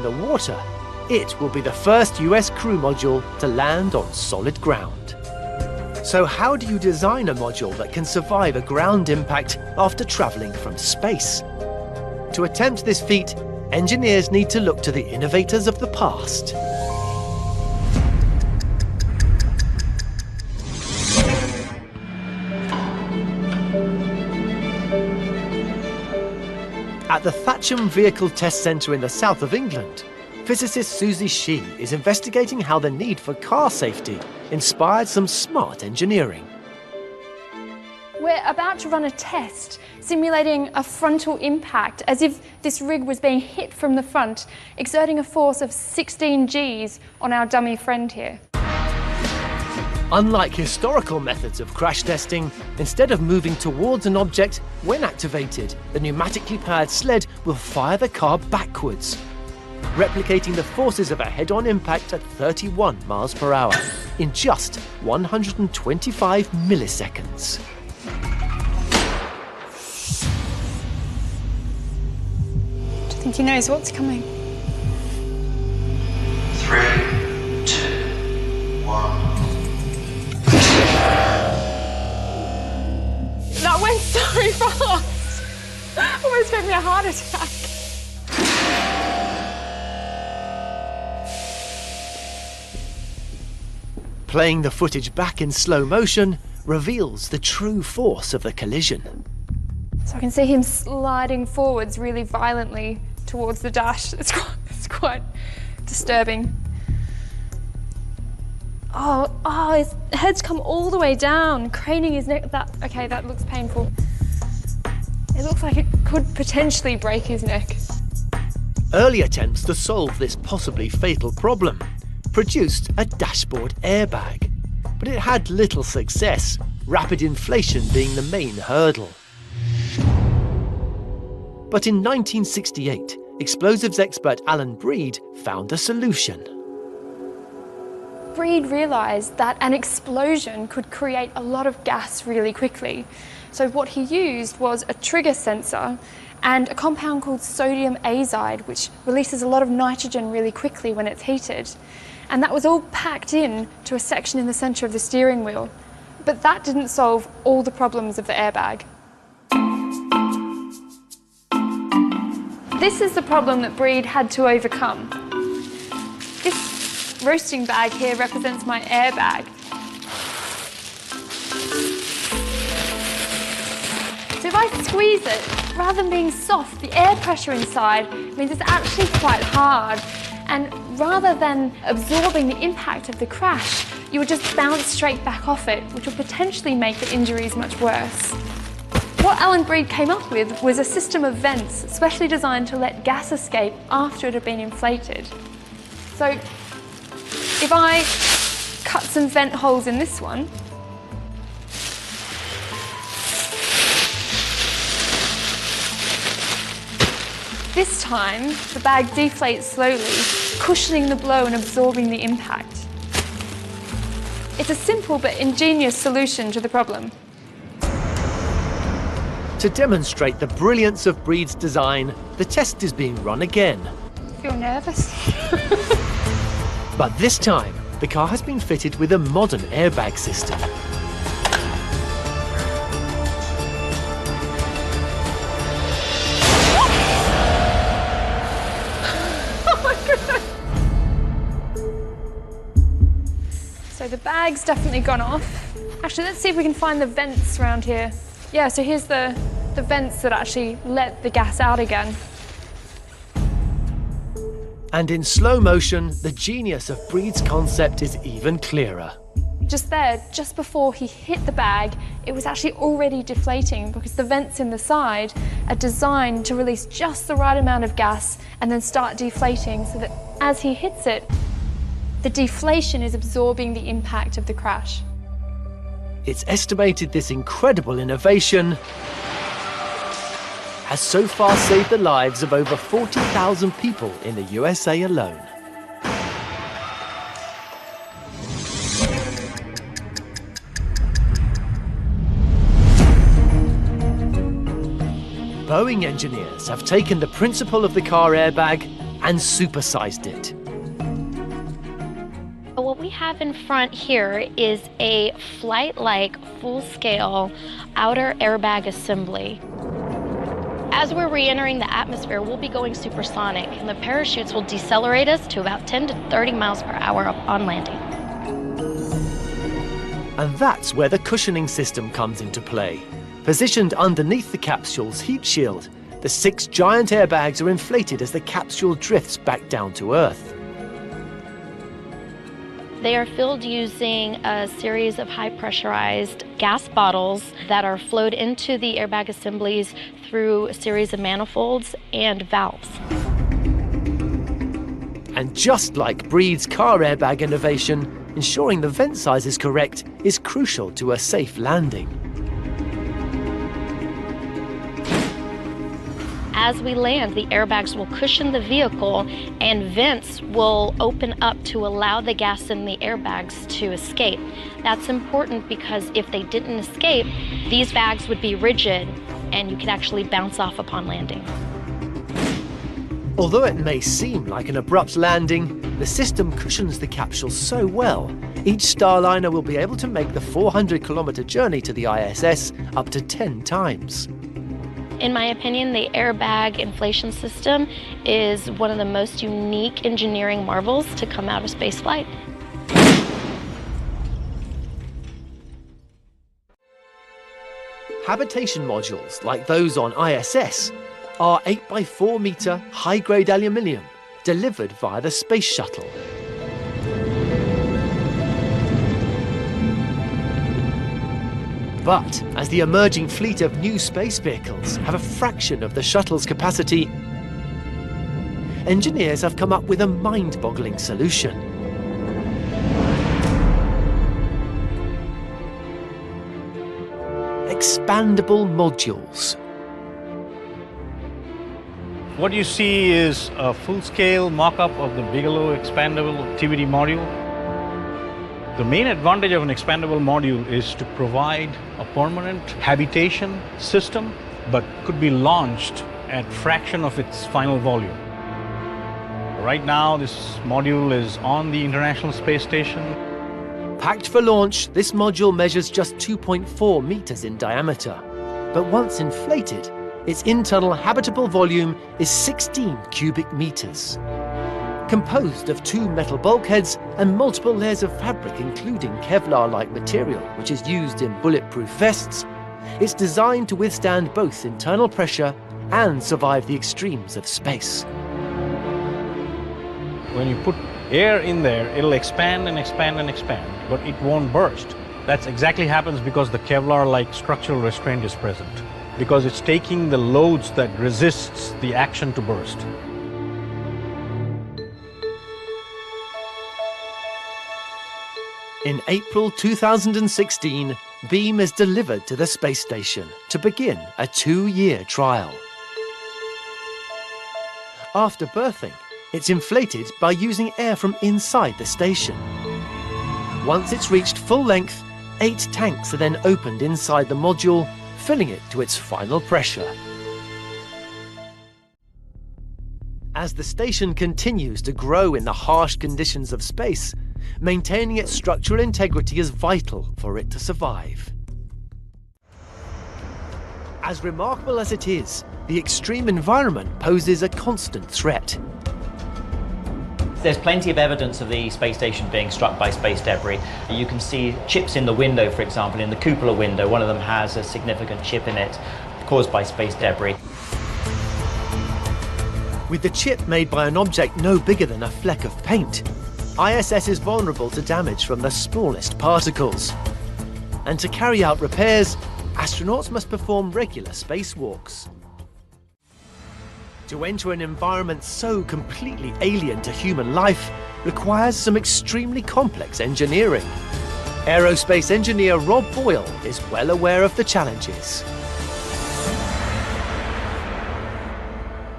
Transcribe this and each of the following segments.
the water, it will be the first US crew module to land on solid ground. So how do you design a module that can survive a ground impact after travelling from space? To attempt this feat, engineers need to look to the innovators of the past. At the Thatcham Vehicle Test Centre in the south of England, physicist Susie Shee is investigating how the need for car safety inspired some smart engineering. We're about to run a test simulating a frontal impact as if this rig was being hit from the front, exerting a force of 16 Gs on our dummy friend here. Unlike historical methods of crash testing, instead of moving towards an object, when activated, the pneumatically powered sled will fire the car backwards, replicating the forces of a head-on impact at 31 miles per hour in just 125 milliseconds. Do you think he knows what's coming? 3, 2, 1. That went so fast! Almost gave me a heart attack. Playing the footage back in slow motion reveals the true force of the collision. So I can see him sliding forwards really violently towards the dash. It's quite disturbing. Oh, his head's come all the way down, craning his neck. That looks painful. It looks like it could potentially break his neck. Early attempts to solve this possibly fatal problem produced a dashboard airbag, but it had little success, rapid inflation being the main hurdle. But in 1968, explosives expert Alan Breed found a solution. Breed realised that an explosion could create a lot of gas really quickly. So what he used was a trigger sensor and a compound called sodium azide, which releases a lot of nitrogen really quickly when it's heated. And that was all packed in to a section in the centre of the steering wheel. But that didn't solve all the problems of the airbag. This is the problem that Breed had to overcome. This roasting bag here represents my airbag. So if I squeeze it, rather than being soft, the air pressure inside means it's actually quite hard. And rather than absorbing the impact of the crash, you would just bounce straight back off it, which would potentially make the injuries much worse. What Alan Breed came up with was a system of vents specially designed to let gas escape after it had been inflated. So if I cut some vent holes in this one, this time the bag deflates slowly, cushioning the blow and absorbing the impact. It's a simple but ingenious solution to the problem. To demonstrate the brilliance of Breed's design, the test is being run again. I feel nervous. But this time, the car has been fitted with a modern airbag system. Oh my goodness! So the bag's definitely gone off. Actually, let's see if we can find the vents around here. Yeah, so here's the vents that actually let the gas out again. And in slow motion, the genius of Breed's concept is even clearer. Just there, just before he hit the bag, it was actually already deflating because the vents in the side are designed to release just the right amount of gas and then start deflating so that as he hits it, the deflation is absorbing the impact of the crash. It's estimated this incredible innovation has so far saved the lives of over 40,000 people in the USA alone. Boeing engineers have taken the principle of the car airbag and supersized it. What we have in front here is a flight-like, full-scale outer airbag assembly. As we're re-entering the atmosphere, we'll be going supersonic, and the parachutes will decelerate us to about 10 to 30 miles per hour on landing. And that's where the cushioning system comes into play. Positioned underneath the capsule's heat shield, the 6 giant airbags are inflated as the capsule drifts back down to Earth. They are filled using a series of high-pressurized gas bottles that are flowed into the airbag assemblies through a series of manifolds and valves. And just like Breed's car airbag innovation, ensuring the vent size is correct is crucial to a safe landing. As we land, the airbags will cushion the vehicle and vents will open up to allow the gas in the airbags to escape. That's important because if they didn't escape, these bags would be rigid and you could actually bounce off upon landing. Although it may seem like an abrupt landing, the system cushions the capsule so well, each Starliner will be able to make the 400-kilometer journey to the ISS up to 10 times. In my opinion, the airbag inflation system is one of the most unique engineering marvels to come out of spaceflight. Habitation modules, like those on ISS, are 8x4 meter high-grade aluminium delivered via the space shuttle. But as the emerging fleet of new space vehicles have a fraction of the shuttle's capacity, engineers have come up with a mind-boggling solution. Expandable modules. What you see is a full-scale mock-up of the Bigelow expandable TVD module. The main advantage of an expandable module is to provide a permanent habitation system, but could be launched at fraction of its final volume. Right now, this module is on the International Space Station. Packed for launch, this module measures just 2.4 meters in diameter. But once inflated, its internal habitable volume is 16 cubic meters. Composed of 2 metal bulkheads and multiple layers of fabric, including Kevlar-like material, which is used in bulletproof vests, it's designed to withstand both internal pressure and survive the extremes of space. When you put air in there, it'll expand and expand and expand, but it won't burst. That exactly happens because the Kevlar-like structural restraint is present, because it's taking the loads that resists the action to burst. In April 2016, Beam is delivered to the space station to begin a 2-year trial. After berthing, it's inflated by using air from inside the station. Once it's reached full length, 8 tanks are then opened inside the module, filling it to its final pressure. As the station continues to grow in the harsh conditions of space, maintaining its structural integrity is vital for it to survive. As remarkable as it is, the extreme environment poses a constant threat. There's plenty of evidence of the space station being struck by space debris. You can see chips in the window, for example, in the cupola window. One of them has a significant chip in it caused by space debris. With the chip made by an object no bigger than a fleck of paint, ISS is vulnerable to damage from the smallest particles. And to carry out repairs, astronauts must perform regular spacewalks. To enter an environment so completely alien to human life requires some extremely complex engineering. Aerospace engineer Rob Boyle is well aware of the challenges.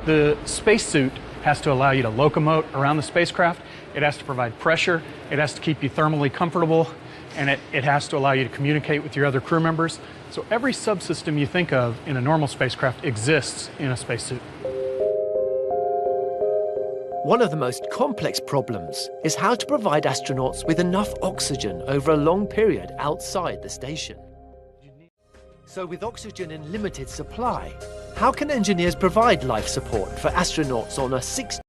The spacesuit has to allow you to locomote around the spacecraft. It has to provide pressure. It has to keep you thermally comfortable. And it has to allow you to communicate with your other crew members. So every subsystem you think of in a normal spacecraft exists in a spacesuit. One of the most complex problems is how to provide astronauts with enough oxygen over a long period outside the station. So with oxygen in limited supply, how can engineers provide life support for astronauts on a 6